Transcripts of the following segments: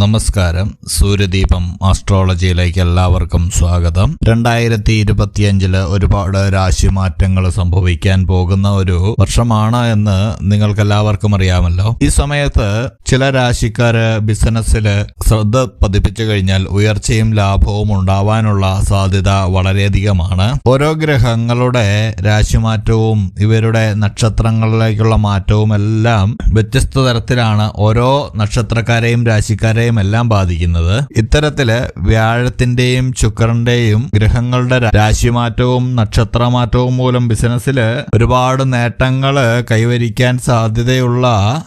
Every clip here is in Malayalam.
നമസ്കാരം. സൂര്യദീപം ആസ്ട്രോളജിയിലേക്ക് എല്ലാവർക്കും സ്വാഗതം. 2025 ഒരുപാട് രാശിമാറ്റങ്ങൾ സംഭവിക്കാൻ പോകുന്ന ഒരു വർഷമാണ് എന്ന് നിങ്ങൾക്കെല്ലാവർക്കും അറിയാമല്ലോ. ഈ സമയത്ത് ചില രാശിക്കാര് ബിസിനസ്സിൽ ശ്രദ്ധ പതിപ്പിച്ചു കഴിഞ്ഞാൽ ഉയർച്ചയും ലാഭവും ഉണ്ടാവാനുള്ള സാധ്യത വളരെയധികമാണ്. ഓരോ ഗ്രഹങ്ങളുടെ രാശിമാറ്റവും ഇവരുടെ നക്ഷത്രങ്ങളിലേക്കുള്ള മാറ്റവും എല്ലാം വ്യത്യസ്ത തരത്തിലാണ് ഓരോ നക്ഷത്രക്കാരെയും രാശിക്കാരെയും എല്ലാം ബാധിക്കുന്നത്. ഇത്തരത്തില് വ്യാഴത്തിന്റെയും ശുക്രന്റെയും ഗ്രഹങ്ങളുടെ രാശിമാറ്റവും നക്ഷത്രമാറ്റവും മൂലം ബിസിനസ്സിൽ ഒരുപാട് നേട്ടങ്ങൾ കൈവരിക്കാൻ സാധ്യതയുള്ള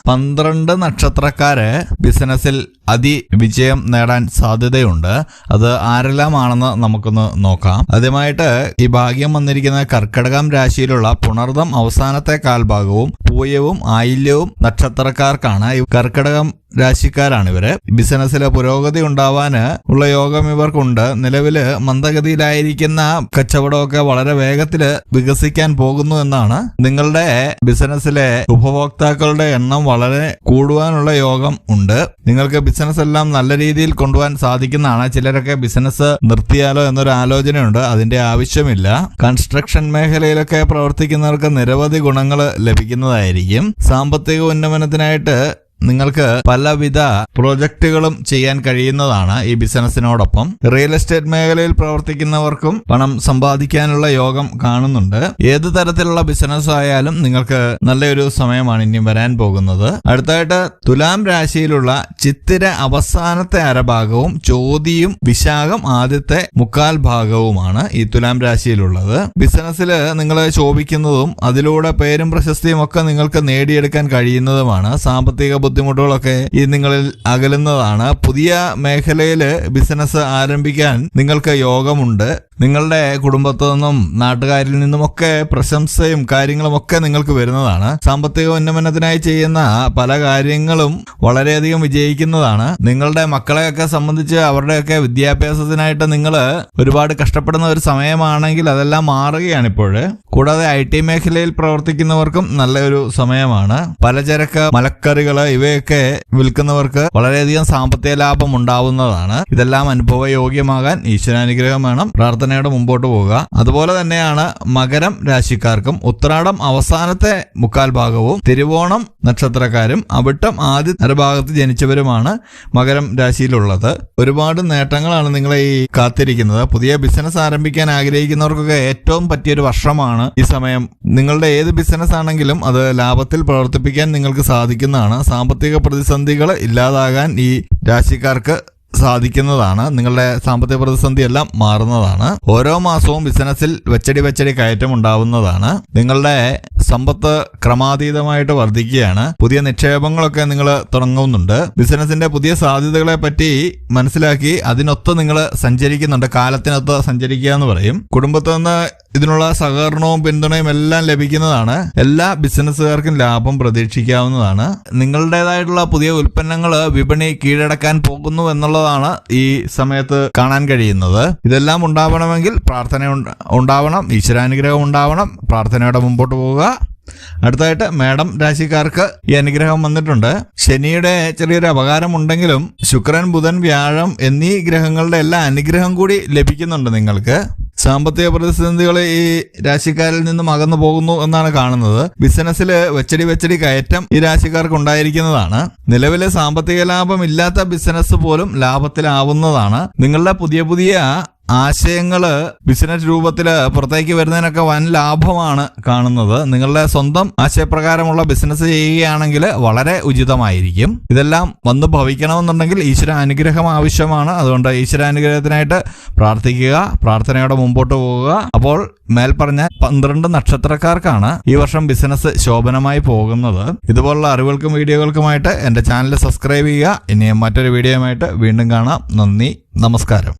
12 നക്ഷത്രക്കാര് ബിസിനസ്സിൽ അതിവിജയം നേടാൻ സാധ്യതയുണ്ട്. അത് ആരെല്ലാമാണെന്ന് നമുക്കൊന്ന് നോക്കാം. ആദ്യമായിട്ട് ഈ ഭാഗ്യം വന്നിരിക്കുന്ന കർക്കിടകം രാശിയിലുള്ള പുണർദം അവസാനത്തെ കാൽഭാഗവും പൂയവും ആയില്യവും നക്ഷത്രക്കാർക്കാണ്. കർക്കിടകം രാശിക്കാരാണ് ഇവര്. ബിസിനസ്സിലെ പുരോഗതി ഉണ്ടാവാന് ഉള്ള യോഗം ഇവർക്കുണ്ട്. നിലവില് മന്ദഗതിയിലായിരിക്കുന്ന കച്ചവടമൊക്കെ വളരെ വേഗത്തില് വികസിക്കാൻ പോകുന്നു എന്നാണ്. നിങ്ങളുടെ ബിസിനസ്സിലെ ഉപഭോക്താക്കളുടെ എണ്ണം വളരെ കൂടുവാനുള്ള യോഗം ഉണ്ട്. നിങ്ങൾക്ക് ബിസിനസ് എല്ലാം നല്ല രീതിയിൽ കൊണ്ടുപോകാൻ സാധിക്കുന്നതാണ്. ചിലരൊക്കെ ബിസിനസ് നിർത്തിയാലോ എന്നൊരു ആലോചനയുണ്ട്. അതിന്റെ ആവശ്യമില്ല. കൺസ്ട്രക്ഷൻ മേഖലയിലൊക്കെ പ്രവർത്തിക്കുന്നവർക്ക് നിരവധി ഗുണങ്ങൾ ലഭിക്കുന്നതായിരിക്കും. സാമ്പത്തിക ഉന്നമനത്തിനായിട്ട് നിങ്ങൾക്ക് പലവിധ പ്രോജക്റ്റുകളും ചെയ്യാൻ കഴിയുന്നതാണ് ഈ ബിസിനസിനോടൊപ്പം. റിയൽ എസ്റ്റേറ്റ് മേഖലയിൽ പ്രവർത്തിക്കുന്നവർക്കും പണം സമ്പാദിക്കാനുള്ള യോഗം കാണുന്നുണ്ട്. ഏത് തരത്തിലുള്ള ബിസിനസ് ആയാലും നിങ്ങൾക്ക് നല്ലൊരു സമയമാണ് ഇനി വരാൻ പോകുന്നത്. അടുത്തായിട്ട് തുലാം രാശിയിലുള്ള ചിത്തിര അവസാനത്തെ അരഭാഗവും ചോതിയും വിശാഖം ആദ്യത്തെ മുക്കാൽ ഭാഗവുമാണ് ഈ തുലാം രാശിയിലുള്ളത്. ബിസിനസ്സിൽ നിങ്ങൾ ശോഭിക്കുന്നതും അതിലൂടെ പേരും പ്രശസ്തിയും ഒക്കെ നിങ്ങൾക്ക് നേടിയെടുക്കാൻ കഴിയുന്നതുമാണ്. സാമ്പത്തിക ബുദ്ധിമുട്ടുകളൊക്കെ ഈ നിങ്ങളിൽ അകലുന്നതാണ്. പുതിയ മേഖലയിൽ ബിസിനസ് ആരംഭിക്കാൻ നിങ്ങൾക്ക് യോഗമുണ്ട്. നിങ്ങളുടെ കുടുംബത്തു നിന്നും നാട്ടുകാരിൽ നിന്നുമൊക്കെ പ്രശംസയും കാര്യങ്ങളും ഒക്കെ നിങ്ങൾക്ക് വരുന്നതാണ്. സാമ്പത്തിക ഉന്നമനത്തിനായി ചെയ്യുന്ന പല കാര്യങ്ങളും വളരെയധികം വിജയിക്കുന്നതാണ്. നിങ്ങളുടെ മക്കളെയൊക്കെ സംബന്ധിച്ച് അവരുടെയൊക്കെ വിദ്യാഭ്യാസത്തിനായിട്ട് നിങ്ങൾ ഒരുപാട് കഷ്ടപ്പെടുന്ന ഒരു സമയമാണെങ്കിൽ അതെല്ലാം മാറുകയാണ് ഇപ്പോൾ. കൂടാതെ IT മേഖലയിൽ പ്രവർത്തിക്കുന്നവർക്കും നല്ലൊരു സമയമാണ്. പലചരക്ക് മലക്കറികള് ഇവയൊക്കെ വിൽക്കുന്നവർക്ക് വളരെയധികം സാമ്പത്തിക ലാഭം ഉണ്ടാവുന്നതാണ്. ഇതെല്ലാം അനുഭവയോഗ്യമാകാൻ ഈശ്വരാനുഗ്രഹം വേണം. പ്രാർത്ഥനയോടെ മുമ്പോട്ട് പോവുക. അതുപോലെ തന്നെയാണ് മകരം രാശിക്കാർക്കും. ഉത്രാടം അവസാനത്തെ മുക്കാൽ ഭാഗവും തിരുവോണം നക്ഷത്രക്കാരും അവിട്ടം ആദ്യ അരഭാഗത്ത് ജനിച്ചവരുമാണ് മകരം രാശിയിലുള്ളത്. ഒരുപാട് നേട്ടങ്ങളാണ് നിങ്ങളെ ഈ കാത്തിരിക്കുന്നത്. പുതിയ ബിസിനസ് ആരംഭിക്കാൻ ആഗ്രഹിക്കുന്നവർക്കൊക്കെ ഏറ്റവും പറ്റിയൊരു വർഷമാണ് ഈ സമയം. നിങ്ങളുടെ ഏത് ബിസിനസ് ആണെങ്കിലും അത് ലാഭത്തിൽ പ്രവർത്തിപ്പിക്കാൻ നിങ്ങൾക്ക് സാധിക്കുന്നതാണ്. സാമ്പത്തിക പ്രതിസന്ധികൾ ഇല്ലാതാകാൻ ഈ രാശിക്കാർക്ക് സാധിക്കുന്നതാണ്. നിങ്ങളുടെ സാമ്പത്തിക പ്രതിസന്ധി എല്ലാം മാറുന്നതാണ്. ഓരോ മാസവും ബിസിനസ്സിൽ വെച്ചടി കയറ്റം ഉണ്ടാവുന്നതാണ്. നിങ്ങളുടെ സമ്പത്ത് ക്രമാതീതമായിട്ട് വർദ്ധിക്കുകയാണ്. പുതിയ നിക്ഷേപങ്ങളൊക്കെ നിങ്ങൾ തുടങ്ങുന്നുണ്ട്. ബിസിനസിന്റെ പുതിയ സാധ്യതകളെ പറ്റി മനസ്സിലാക്കി അതിനൊത്ത് നിങ്ങൾ സഞ്ചരിക്കുന്നുണ്ട്. കാലത്തിനൊത്ത് സഞ്ചരിക്കുക എന്ന് പറയും. കുടുംബത്തിൽ നിന്ന് ഇതിനുള്ള സഹകരണവും പിന്തുണയും എല്ലാം ലഭിക്കുന്നതാണ്. എല്ലാ ബിസിനസ്സുകാർക്കും ലാഭം പ്രതീക്ഷിക്കാവുന്നതാണ്. നിങ്ങളുടേതായിട്ടുള്ള പുതിയ ഉൽപ്പന്നങ്ങൾ വിപണി കീഴടക്കാൻ പോകുന്നു എന്നുള്ളതാണ് ഈ സമയത്ത് കാണാൻ കഴിയുന്നത്. ഇതെല്ലാം ഉണ്ടാവണമെങ്കിൽ പ്രാർത്ഥന ഉണ്ടാവണം, ഈശ്വരാനുഗ്രഹം ഉണ്ടാവണം. പ്രാർത്ഥനയോടെ മുമ്പോട്ട് പോവുക. അടുത്തായിട്ട് മേടം രാശിക്കാർക്ക് ഈ അനുഗ്രഹം വന്നിട്ടുണ്ട്. ശനിയുടെ ചെറിയൊരു അപകാരം ഉണ്ടെങ്കിലും ശുക്രൻ ബുധൻ വ്യാഴം എന്നീ ഗ്രഹങ്ങളുടെ എല്ലാ അനുഗ്രഹം കൂടി ലഭിക്കുന്നുണ്ട് നിങ്ങൾക്ക്. സാമ്പത്തിക പ്രതിസന്ധികൾ ഈ രാശിക്കാരിൽ നിന്നും അകന്നു പോകുന്നു എന്നാണ് കാണുന്നത്. ബിസിനസ്സിൽ വെച്ചടി കയറ്റം ഈ രാശിക്കാർക്ക് ഉണ്ടായിരിക്കുന്നതാണ്. നിലവിലെ സാമ്പത്തിക ലാഭം ഇല്ലാത്ത ബിസിനസ് പോലും ലാഭത്തിലാവുന്നതാണ്. നിങ്ങളുടെ പുതിയ ആശയങ്ങള് ബിസിനസ് രൂപത്തില് പുറത്തേക്ക് വരുന്നതിനൊക്കെ വൻ ലാഭമാണ് കാണുന്നത്. നിങ്ങളുടെ സ്വന്തം ആശയപ്രകാരമുള്ള ബിസിനസ് ചെയ്യുകയാണെങ്കിൽ വളരെ ഉചിതമായിരിക്കും. ഇതെല്ലാം വന്ന് ഭവിക്കണമെന്നുണ്ടെങ്കിൽ ഈശ്വര അനുഗ്രഹം ആവശ്യമാണ്. അതുകൊണ്ട് ഈശ്വരാനുഗ്രഹത്തിനായിട്ട് പ്രാർത്ഥിക്കുക. പ്രാർത്ഥനയോടെ മുമ്പോട്ട് പോവുക. അപ്പോൾ മേൽപ്പറഞ്ഞ 12 നക്ഷത്രക്കാർക്കാണ് ഈ വർഷം ബിസിനസ് ശോഭനമായി പോകുന്നത്. ഇതുപോലുള്ള അറിവുകൾക്കും വീഡിയോകൾക്കുമായിട്ട് എന്റെ ചാനൽ സബ്സ്ക്രൈബ് ചെയ്യുക. ഇനി മറ്റൊരു വീഡിയോയുമായിട്ട് വീണ്ടും കാണാം. നന്ദി, നമസ്കാരം.